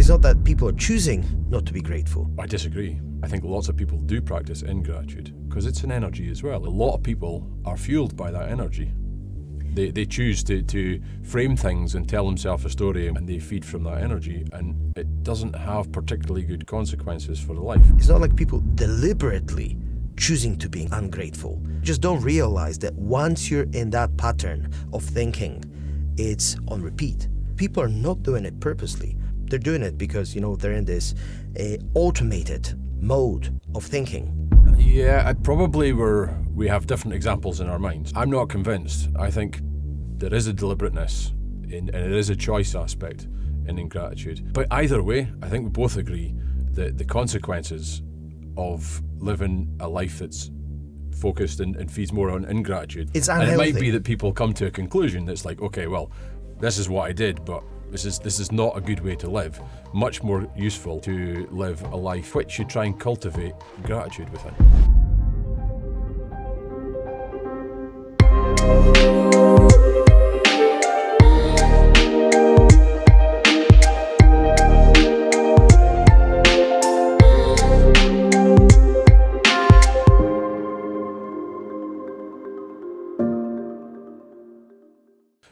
It's not that people are choosing not to be grateful. I disagree. I think lots of people do practice ingratitude because it's an energy as well. A lot of people are fueled by that energy. They choose to frame things and tell themselves a story, and they feed from that energy, and it doesn't have particularly good consequences for the life. It's not like people deliberately choosing to be ungrateful. Just don't realize that once you're in that pattern of thinking, it's on repeat. People are not doing it purposely. They're doing it because, they're in this automated mode of thinking. Yeah, we have different examples in our minds. I'm not convinced. I think there is a deliberateness and it is a choice aspect in ingratitude. But either way, I think we both agree that the consequences of living a life that's focused and feeds more on ingratitude. It's unhealthy. And it might be that people come to a conclusion that's like, okay, well, this is what I did, but this is not a good way to live. Much more useful to live a life which you try and cultivate gratitude within.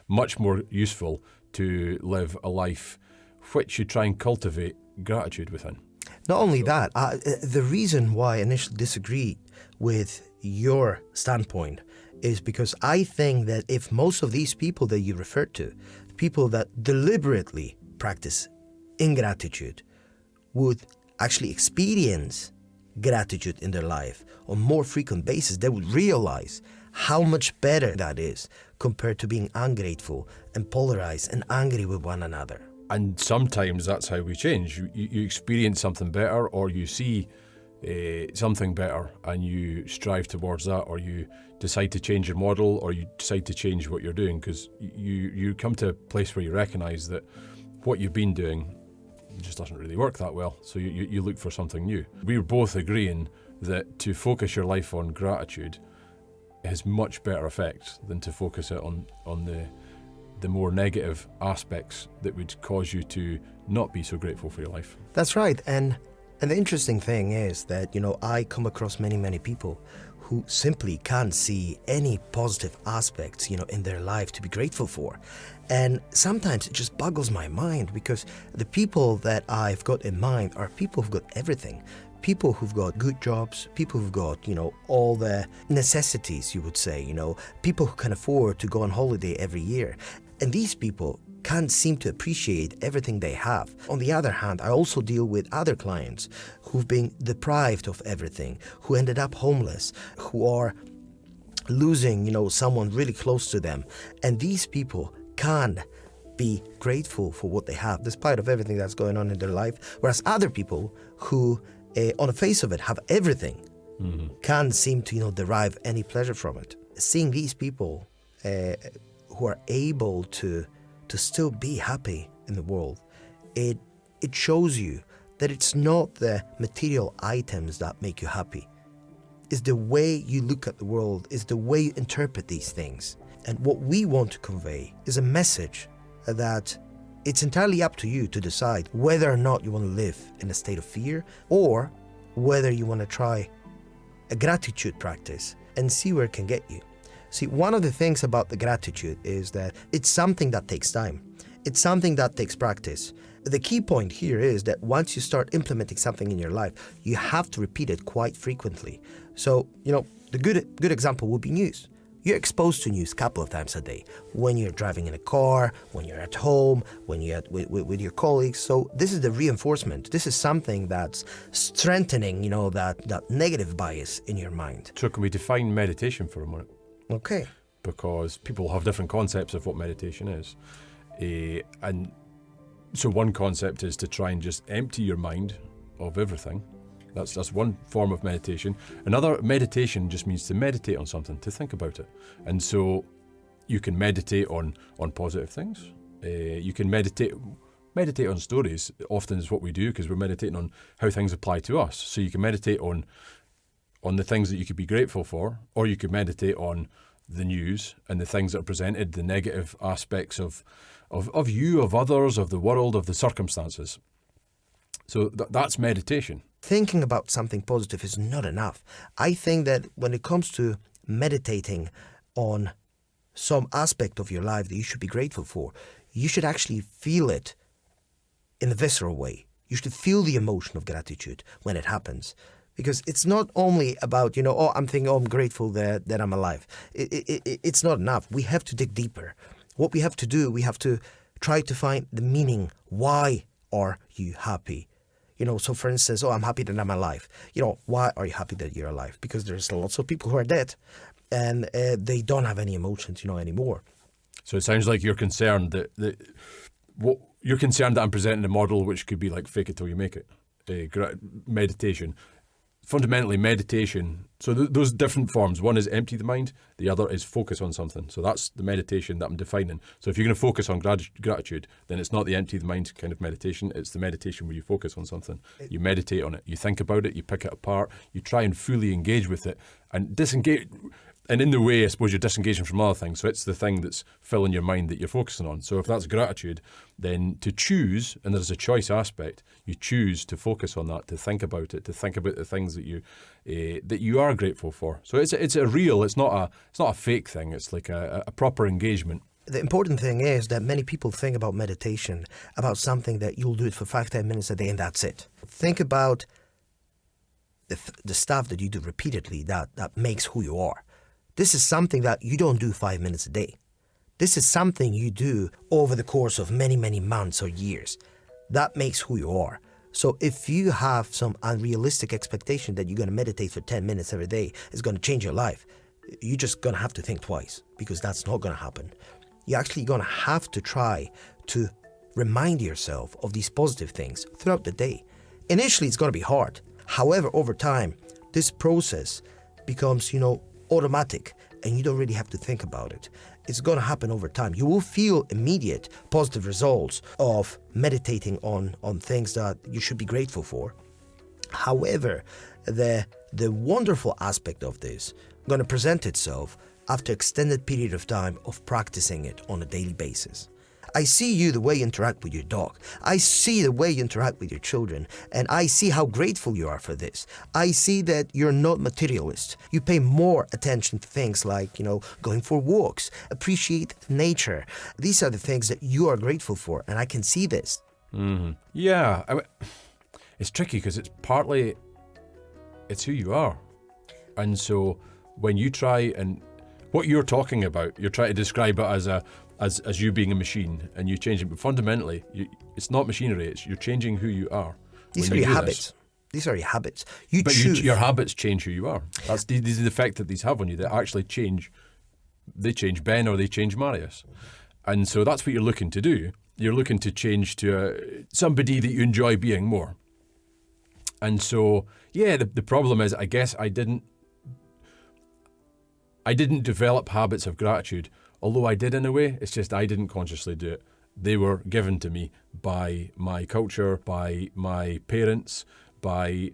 Much more useful to live a life which you try and cultivate gratitude within. Not only that, the reason why I initially disagree with your standpoint is because I think that if most of these people that you referred to, people that deliberately practice ingratitude, would actually experience gratitude in their life on more frequent basis, they would realize how much better that is compared to being ungrateful and polarized and angry with one another. And sometimes that's how we change. You experience something better, or you see something better and you strive towards that, or you decide to change your model, or you decide to change what you're doing, because you come to a place where you recognize that what you've been doing just doesn't really work that well, so you look for something new. We're both agreeing that to focus your life on gratitude has much better effect than to focus it on the more negative aspects that would cause you to not be so grateful for your life. That's right. And the interesting thing is that, I come across many people who simply can't see any positive aspects, in their life to be grateful for. And sometimes it just boggles my mind, because the people that I've got in mind are people who've got everything. People who've got good jobs, people who've got, all the necessities, you would say, people who can afford to go on holiday every year. And these people can't seem to appreciate everything they have. On the other hand, I also deal with other clients who've been deprived of everything, who ended up homeless, who are losing, someone really close to them. And these people can't be grateful for what they have, despite of everything that's going on in their life. Whereas other people who, on the face of it, have everything, can't seem to, derive any pleasure from it. Seeing these people who are able to still be happy in the world, it shows you that it's not the material items that make you happy. It's the way you look at the world, it's the way you interpret these things. And what we want to convey is a message that it's entirely up to you to decide whether or not you want to live in a state of fear, or whether you want to try a gratitude practice and see where it can get you. See, one of the things about the gratitude is that it's something that takes time. It's something that takes practice. The key point here is that once you start implementing something in your life, you have to repeat it quite frequently. So, the good example would be news. You're exposed to news a couple of times a day, when you're driving in a car, when you're at home, when you're with your colleagues. So this is the reinforcement. This is something that's strengthening, that negative bias in your mind. So can we define meditation for a minute? Okay. Because people have different concepts of what meditation is. And so one concept is to try and just empty your mind of everything. That's one form of meditation. Another, meditation just means to meditate on something, to think about it. And so you can meditate on positive things. You can meditate on stories. Often is what we do, because we're meditating on how things apply to us. So you can meditate on the things that you could be grateful for, or you could meditate on the news and the things that are presented, the negative aspects of you, of others, of the world, of the circumstances. So that's meditation. Thinking about something positive is not enough. I think that when it comes to meditating on some aspect of your life that you should be grateful for, you should actually feel it in a visceral way. You should feel the emotion of gratitude when it happens. Because it's not only about, I'm thinking, I'm grateful that I'm alive. It's not enough. We have to dig deeper. What we have to do, we have to try to find the meaning. Why are you happy? So for instance, I'm happy that I'm alive. Why are you happy that you're alive? Because there's lots of people who are dead and they don't have any emotions, anymore. So it sounds like you're concerned you're concerned that I'm presenting a model which could be like fake it till you make it. Meditation. Fundamentally, meditation, so those different forms. One is empty the mind, the other is focus on something. So that's the meditation that I'm defining. So if you're going to focus on gratitude, then it's not the empty the mind kind of meditation, it's the meditation where you focus on something. You meditate on it, you think about it, you pick it apart, you try and fully engage with it and disengage. And in the way, I suppose, you're disengaging from other things. So it's the thing that's filling your mind that you're focusing on. So if that's gratitude, then to choose, and there's a choice aspect, you choose to focus on that, to think about it, to think about the things that you are grateful for. So it's a real, it's not a fake thing. It's like a proper engagement. The important thing is that many people think about meditation, about something that you'll do it for 5-10 minutes a day and that's it. Think about the stuff that you do repeatedly that makes who you are. This is something that you don't do 5 minutes a day. This is something you do over the course of many, many months or years. That makes who you are. So if you have some unrealistic expectation that you're going to meditate for 10 minutes every day, it's going to change your life, you're just going to have to think twice because that's not going to happen. You're actually going to have to try to remind yourself of these positive things throughout the day. Initially, it's going to be hard. However, over time, this process becomes, automatic and you don't really have to think about it. It's going to happen over time. You will feel immediate positive results of meditating on things that you should be grateful for. However, the wonderful aspect of this is going to present itself after extended period of time of practicing it on a daily basis. I see you the way you interact with your dog. I see the way you interact with your children, and I see how grateful you are for this. I see that you're not materialist. You pay more attention to things like, going for walks, appreciate nature. These are the things that you are grateful for, and I can see this. Mm-hmm. Yeah, it's tricky because it's who you are. And so when you try and what you're talking about, you're trying to describe it as you being a machine and you change it. But fundamentally, it's not machinery. You're changing who you are. These are your habits. These are your habits. Your habits change who you are. These are the effect that these have on you. They actually change. They change Ben or they change Mariusz. And so that's what you're looking to do. You're looking to change to somebody that you enjoy being more. And so, yeah, the problem is, I guess I didn't develop habits of gratitude. Although I did in a way, it's just I didn't consciously do it. They were given to me by my culture, by my parents, by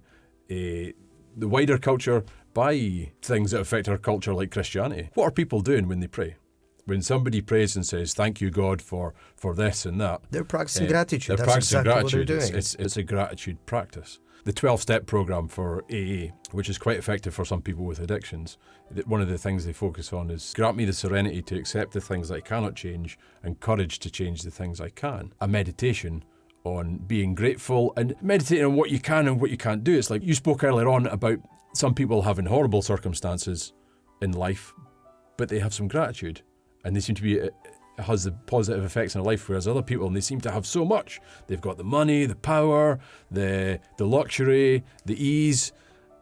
the wider culture, by things that affect our culture like Christianity. What are people doing when they pray? When somebody prays and says, thank you, God, for this and that. They're practicing gratitude. They're practicing gratitude. What they're doing. It's a gratitude practice. The 12-step program for AA, which is quite effective for some people with addictions, one of the things they focus on is grant me the serenity to accept the things I cannot change and courage to change the things I can. A meditation on being grateful and meditating on what you can and what you can't do. It's like you spoke earlier on about some people having horrible circumstances in life, but they have some gratitude and they seem to be... It has the positive effects in their life, whereas other people, and they seem to have so much. They've got the money, the power, the luxury, the ease,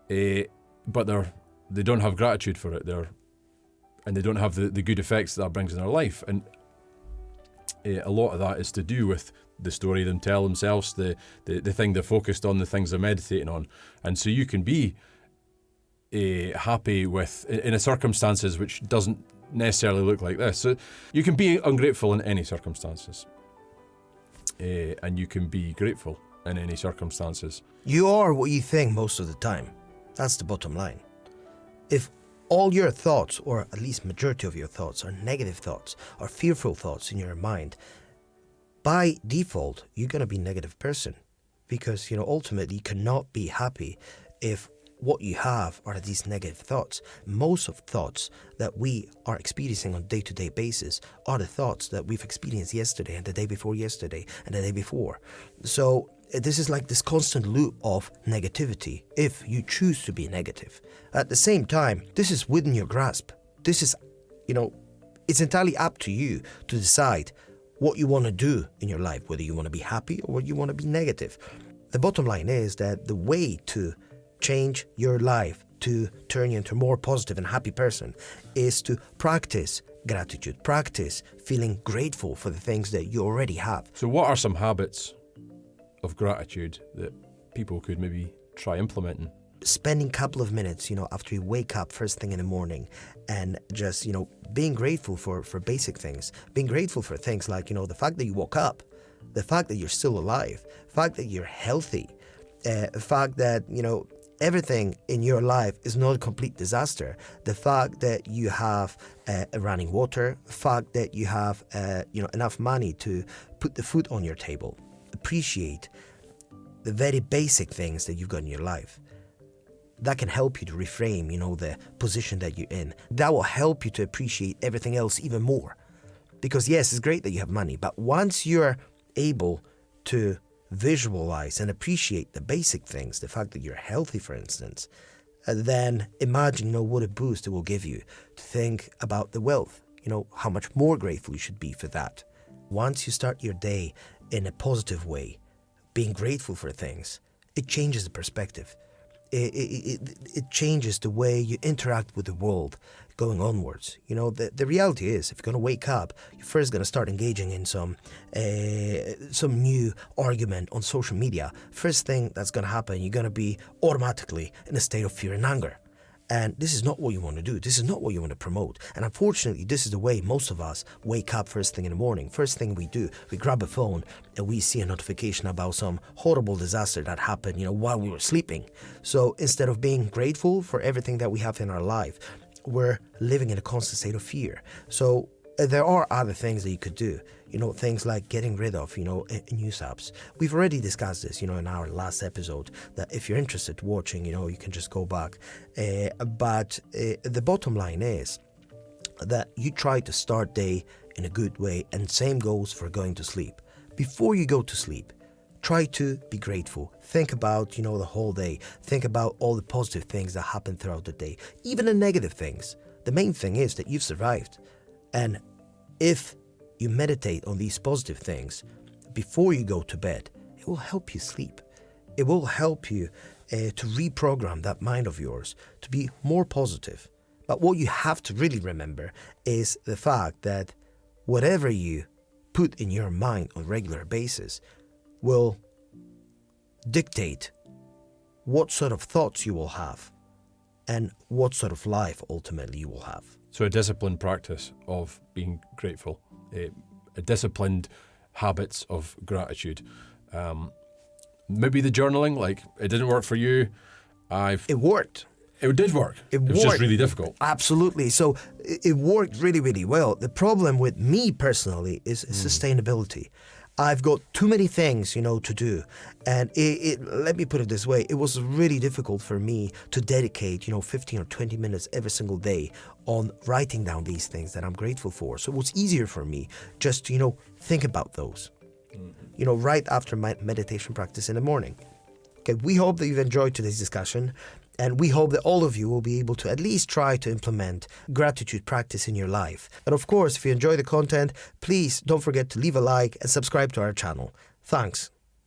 but they don't have gratitude for it. And they don't have the good effects that brings in their life. And a lot of that is to do with the story they tell themselves, the thing they're focused on, the things they're meditating on. And so you can be happy with in a circumstances which doesn't necessarily look like this. So you can be ungrateful in any circumstances, and you can be grateful in any circumstances. You are what you think most of the time. That's the bottom line. If all your thoughts, or at least majority of your thoughts, are negative thoughts or fearful thoughts in your mind, by default, you're going to be a negative person. because, ultimately you cannot be happy if what you have are these negative thoughts. Most of thoughts that we are experiencing on a day-to-day basis are the thoughts that we've experienced yesterday and the day before yesterday and the day before. So this is like this constant loop of negativity if you choose to be negative. At the same time, this is within your grasp. This is, it's entirely up to you to decide what you want to do in your life, whether you want to be happy or whether you want to be negative. The bottom line is that the way to change your life, to turn you into a more positive and happy person, is to practice gratitude, practice feeling grateful for the things that you already have. So what are some habits of gratitude that people could maybe try implementing? Spending a couple of minutes, after you wake up first thing in the morning and just, being grateful for basic things, being grateful for things like, the fact that you woke up, the fact that you're still alive, the fact that you're healthy, the fact that, everything in your life is not a complete disaster. The fact that you have running water, the fact that you have enough money to put the food on your table. Appreciate the very basic things that you've got in your life. That can help you to reframe, the position that you're in. That will help you to appreciate everything else even more. Because yes, it's great that you have money, but once you're able to visualize and appreciate the basic things, the fact that you're healthy, for instance, then imagine, what a boost it will give you to think about the wealth, how much more grateful you should be for that. Once you start your day in a positive way, being grateful for things, it changes the perspective. It changes the way you interact with the world going onwards. The reality is, if you're going to wake up, you're first going to start engaging in some new argument on social media. First thing that's going to happen, you're going to be automatically in a state of fear and anger. And this is not what you want to do. This is not what you want to promote. And unfortunately, this is the way most of us wake up first thing in the morning. First thing we do, we grab a phone and we see a notification about some horrible disaster that happened, while we were sleeping. So instead of being grateful for everything that we have in our life, we're living in a constant state of fear. So there are other things that you could do, things like getting rid of, news apps. We've already discussed this, in our last episode, that if you're interested watching, you can just go back. But the bottom line is that you try to start day in a good way, and same goes for going to sleep. Before you go to sleep, try to be grateful. Think about, the whole day. Think about all the positive things that happen throughout the day, even the negative things. The main thing is that you've survived. And if you meditate on these positive things before you go to bed, it will help you sleep. It will help you to reprogram that mind of yours to be more positive. But what you have to really remember is the fact that whatever you put in your mind on a regular basis will dictate what sort of thoughts you will have and what sort of life ultimately you will have. So a disciplined practice of being grateful, a disciplined habits of gratitude. Maybe the journaling, like it didn't work for you. It worked. It did work. It was just really difficult. Absolutely. So it worked really, really well. The problem with me personally is sustainability. I've got too many things, to do. And let me put it this way. It was really difficult for me to dedicate, 15 or 20 minutes every single day on writing down these things that I'm grateful for. So it was easier for me just to, think about those, right after my meditation practice in the morning. Okay, we hope that you've enjoyed today's discussion. And we hope that all of you will be able to at least try to implement gratitude practice in your life. And of course, if you enjoy the content, please don't forget to leave a like and subscribe to our channel. Thanks.